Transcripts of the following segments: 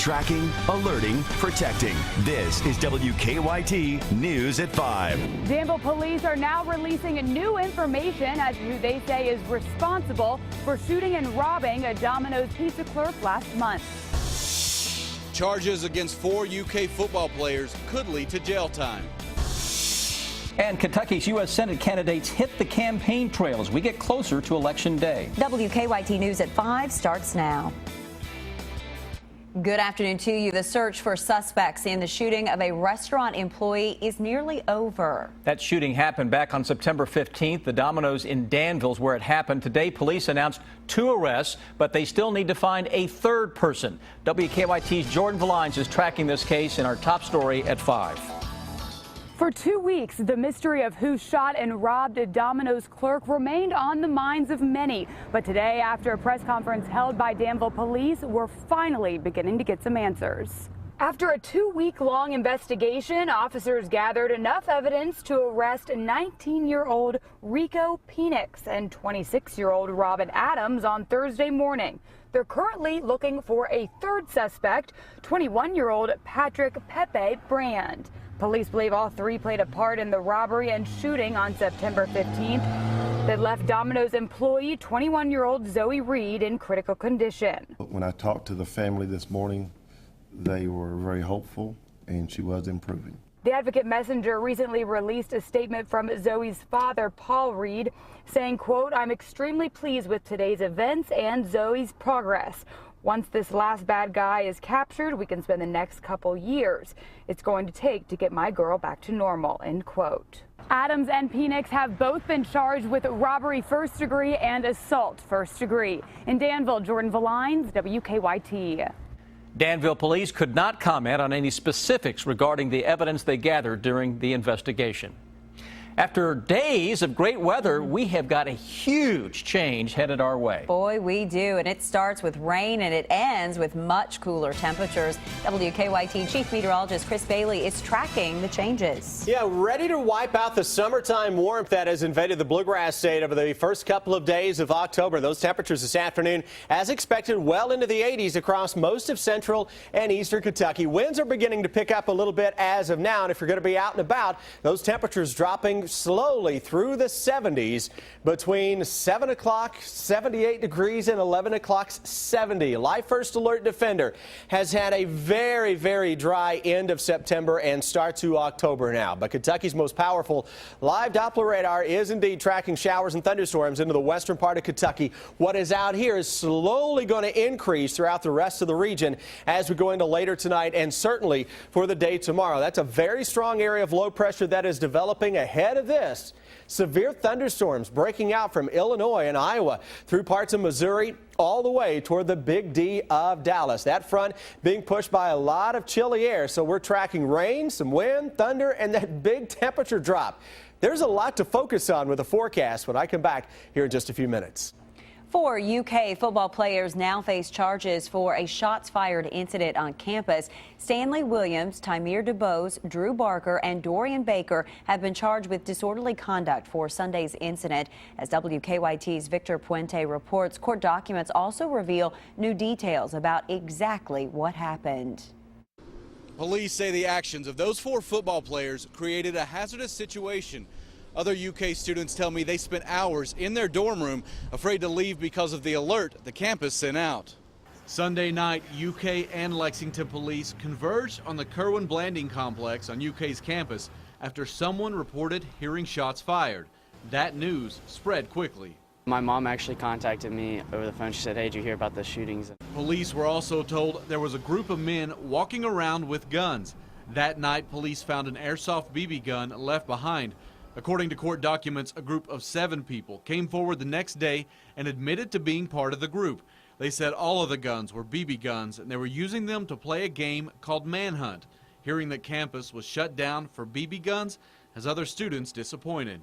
Tracking, alerting, protecting. This is WKYT News at 5. Danville police are now releasing new information as to who they say is responsible for shooting and robbing a Domino's pizza clerk last month. Charges against 4 UK football players could lead to jail time. And Kentucky's U.S. Senate candidates hit the campaign trail as we get closer to Election Day. WKYT News at 5 starts now. Good afternoon to you. The search for suspects in the shooting of a restaurant employee is nearly over. That shooting happened back on September 15th. The Domino's in Danville is where it happened. Today, police announced 2 arrests, but they still need to find a third person. WKYT's Jordan Valines is tracking this case in our top story at 5. For 2 weeks, the mystery of who shot and robbed a Domino's clerk remained on the minds of many. But today, after a press conference held by Danville police, we're finally beginning to get some answers. After a 2-week-long investigation, officers gathered enough evidence to arrest 19-year-old Rico Penix and 26-year-old Robin Adams on Thursday morning. They're currently looking for a third suspect, 21-year-old Patrick Pepe Brand. Police believe all 3 played a part in the robbery and shooting on September 15th that left Domino's employee, 21-year-old Zoe Reed, in critical condition. When I talked to the family this morning, they were very hopeful, and she was improving. The Advocate Messenger recently released a statement from Zoe's father, Paul Reed, saying, quote, "I'm extremely pleased with today's events and Zoe's progress. Once this last bad guy is captured, we can spend the next couple years it's going to take to get my girl back to normal," end quote. Adams and Penix have both been charged with robbery first degree and assault first degree. In Danville, Jordan Valines, WKYT. Danville police could not comment on any specifics regarding the evidence they gathered during the investigation. After days of great weather, we have got a huge change headed our way. Boy, we do. And it starts with rain and it ends with much cooler temperatures. WKYT Chief Meteorologist Chris Bailey is tracking the changes. Yeah, ready to wipe out the summertime warmth that has invaded the Bluegrass State over the first couple of days of October. Those temperatures this afternoon, as expected, well into the 80s across most of central and eastern Kentucky. Winds are beginning to pick up a little bit as of now. And if you're going to be out and about, those temperatures dropping slowly through the 70s between 7 o'clock, 78 degrees, and 11 o'clock, 70. Live First Alert Defender has had a very, very dry end of September and start to October now. But Kentucky's most powerful live Doppler radar is indeed tracking showers and thunderstorms into the western part of Kentucky. What is out here is slowly going to increase throughout the rest of the region as we go into later tonight and certainly for the day tomorrow. That's a very strong area of low pressure that is developing ahead of this. Severe thunderstorms breaking out from Illinois and Iowa through parts of Missouri all the way toward the Big D of Dallas. That front being pushed by a lot of chilly air, so we're tracking rain, some wind, thunder, and that big temperature drop. There's a lot to focus on with the forecast when I come back here in just a few minutes. 4 UK football players now face charges for a shots fired incident on campus. Stanley Williams, Tamir DuBose, Drew Barker, and Dorian Baker have been charged with disorderly conduct for Sunday's incident. As WKYT's Victor Puente reports, court documents also reveal new details about exactly what happened. Police say the actions of those 4 football players created a hazardous situation. Other UK students tell me they spent hours in their dorm room afraid to leave because of the alert the campus sent out. Sunday night, UK and Lexington police converged on the Kerwin Blanding complex on UK's campus after someone reported hearing shots fired. That news spread quickly. My mom actually contacted me over the phone. She said, "Hey, did you hear about the shootings?" Police were also told there was a group of men walking around with guns. That night, police found an airsoft BB gun left behind. According to court documents, a group of 7 people came forward the next day and admitted to being part of the group. They said all of the guns were BB guns and they were using them to play a game called Manhunt. Hearing that campus was shut down for BB guns has other students disappointed.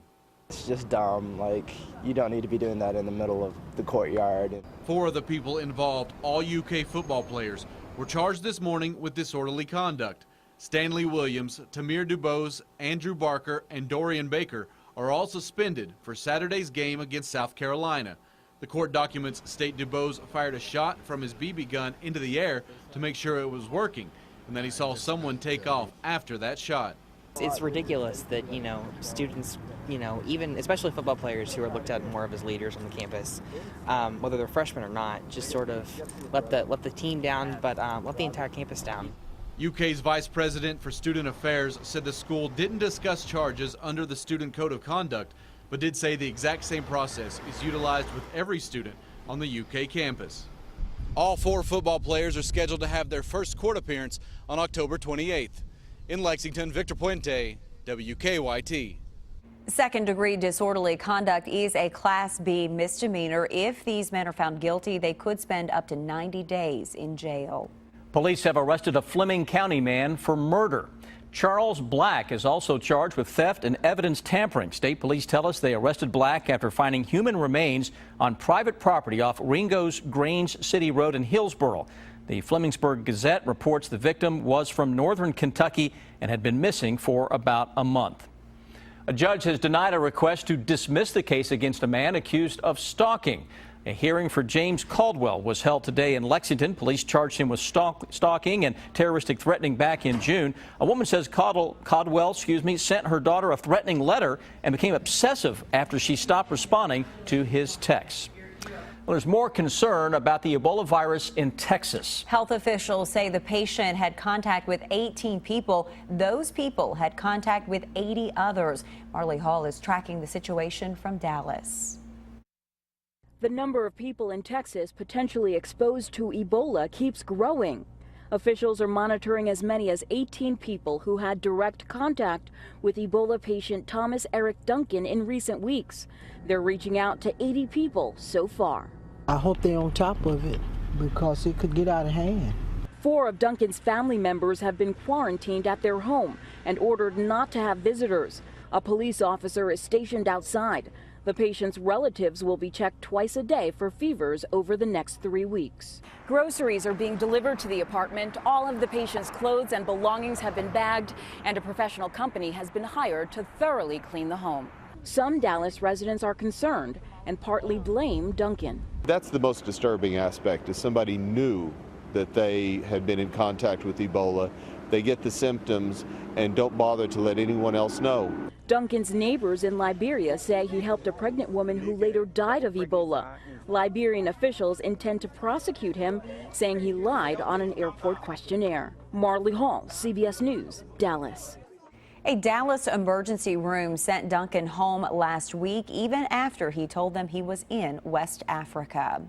It's just dumb. Like, you don't need to be doing that in the middle of the courtyard. 4 of the people involved, all UK football players, were charged this morning with disorderly conduct. Stanley Williams, Tamir DuBose, Andrew Barker, and Dorian Baker are all suspended for Saturday's game against South Carolina. The court documents state DuBose fired a shot from his BB gun into the air to make sure it was working, and then he saw someone take off after that shot. It's ridiculous that, students, even especially football players who are looked at more of as leaders on the campus, whether they're freshmen or not, just sort of let the team down, but let the entire campus down. UK's Vice President for Student Affairs said the school didn't discuss charges under the Student Code of Conduct, but did say the exact same process is utilized with every student on the UK campus. All 4 football players are scheduled to have their first court appearance on October 28th. In Lexington, Victor Puente, WKYT. Second-degree disorderly conduct is a Class B misdemeanor. If these men are found guilty, they could spend up to 90 days in jail. Police have arrested a Fleming County man for murder. Charles Black is also charged with theft and evidence tampering. State police tell us they arrested Black after finding human remains on private property off Ringo's Grange City Road in Hillsboro. The Flemingsburg Gazette reports the victim was from northern Kentucky and had been missing for about a month. A judge has denied a request to dismiss the case against a man accused of stalking. A hearing for James Caldwell was held today in Lexington. Police charged him with stalking and terroristic threatening back in June. A woman says Caldwell sent her daughter a threatening letter and became obsessive after she stopped responding to his texts. Well, there's more concern about the Ebola virus in Texas. Health officials say the patient had contact with 18 people. Those people had contact with 80 others. Marley Hall is tracking the situation from Dallas. The number of people in Texas potentially exposed to Ebola keeps growing. Officials are monitoring as many as 18 people who had direct contact with Ebola patient Thomas Eric Duncan in recent weeks. They're reaching out to 80 people so far. I hope they're on top of it because it could get out of hand. 4 of Duncan's family members have been quarantined at their home and ordered not to have visitors. A police officer is stationed outside. The patient's relatives will be checked twice a day for fevers over the next 3 weeks. Groceries are being delivered to the apartment. All of the patient's clothes and belongings have been bagged, and a professional company has been hired to thoroughly clean the home. Some Dallas residents are concerned and partly blame Duncan. That's the most disturbing aspect, is somebody knew that they had been in contact with Ebola. They get the symptoms and don't bother to let anyone else know. Duncan's neighbors in Liberia say he helped a pregnant woman who later died of Ebola. Liberian officials intend to prosecute him, saying he lied on an airport questionnaire. Marley Hall, CBS News, Dallas. A Dallas emergency room sent Duncan home last week, even after he told them he was in West Africa.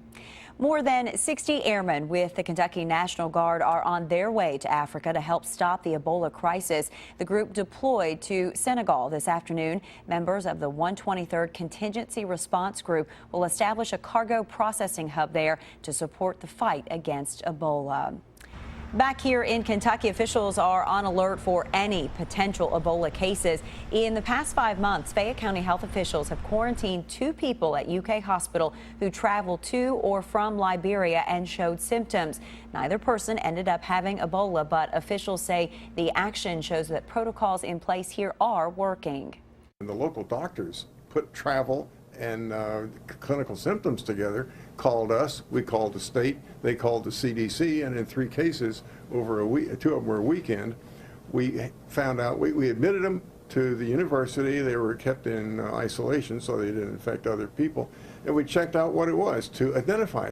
More than 60 airmen with the Kentucky National Guard are on their way to Africa to help stop the Ebola crisis. The group deployed to Senegal this afternoon. Members of the 123rd Contingency Response Group will establish a cargo processing hub there to support the fight against Ebola. Back here in Kentucky, officials are on alert for any potential Ebola cases. In the past 5 months, Fayette County health officials have quarantined 2 people at UK Hospital who traveled to or from Liberia and showed symptoms. Neither person ended up having Ebola, but officials say the action shows that protocols in place here are working. And the local doctors put travel and clinical symptoms together, called us, we called the state, they called the CDC, and in 3 cases over a week, 2 of them were a weekend, we found out, we admitted them to the university. They were kept in isolation so they didn't infect other people, and we checked out what it was to identify it.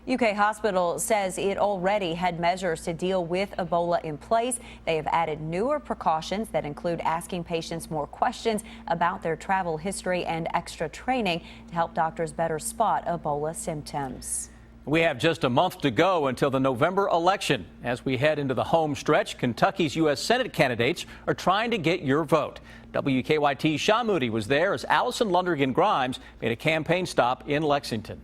UK Hospital says it already had measures to deal with Ebola in place. They have added newer precautions that include asking patients more questions about their travel history and extra training to help doctors better spot Ebola symptoms. We have just a month to go until the November election. As we head into the home stretch, Kentucky's U.S. Senate candidates are trying to get your vote. WKYT's Sean Moody was there as Allison Lundergan Grimes made a campaign stop in Lexington.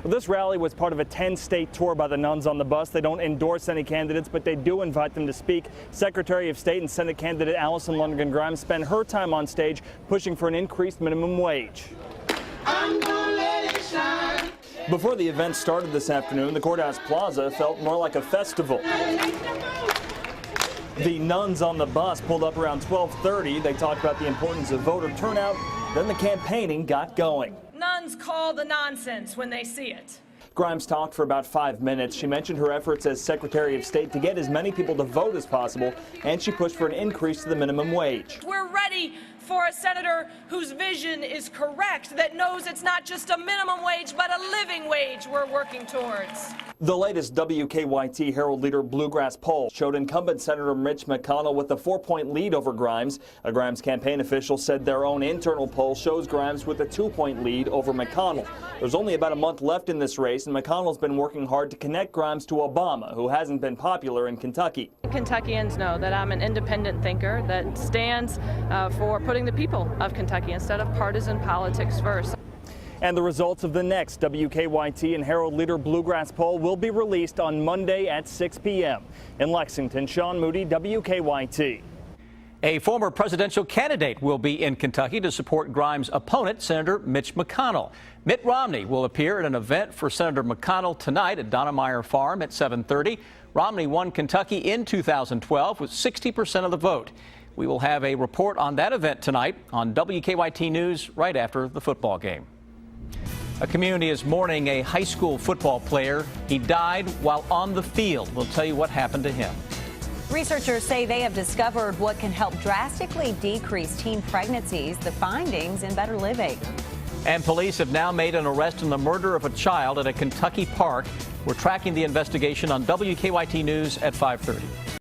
Well, this rally was part of a 10-state tour by the nuns on the bus. They don't endorse any candidates, but they do invite them to speak. Secretary of State and Senate candidate Allison Lundergan Grimes spent her time on stage pushing for an increased minimum wage. I'm gonna let it shine. Before the event started this afternoon, the courthouse plaza felt more like a festival. The nuns on the bus pulled up around 12:30. They talked about the importance of voter turnout. Then the campaigning got going. Nuns ones call the nonsense when they see it. Grimes talked for about 5 minutes. She mentioned her efforts as Secretary of State to get as many people to vote as possible, and she pushed for an increase to the minimum wage. We're ready for a senator whose vision is correct, that knows it's not just a minimum wage, but a living wage we're working towards. The latest WKYT Herald Leader Bluegrass poll showed incumbent Senator Mitch McConnell with a 4-point lead over Grimes. A Grimes campaign official said their own internal poll shows Grimes with a 2-point lead over McConnell. There's only about a month left in this race, and McConnell's been working hard to connect Grimes to Obama, who hasn't been popular in Kentucky. Kentuckians know that I'm an independent thinker that stands for putting the people of Kentucky instead of partisan politics first. And the results of the next WKYT and Herald Leader Bluegrass poll will be released on Monday at 6 p.m. In Lexington, Sean Moody, WKYT. A former presidential candidate will be in Kentucky to support Grimes' opponent, Senator Mitch McConnell. Mitt Romney will appear at an event for Senator McConnell tonight at Donnemeyer Farm at 7:30. Romney won Kentucky in 2012 with 60% of the vote. We will have a report on that event tonight on WKYT News right after the football game. A community is mourning a high school football player. He died while on the field. We'll tell you what happened to him. Researchers say they have discovered what can help drastically decrease teen pregnancies. The findings in Better Living. And police have now made an arrest in the murder of a child at a Kentucky park. We're tracking the investigation on WKYT News at 5:30.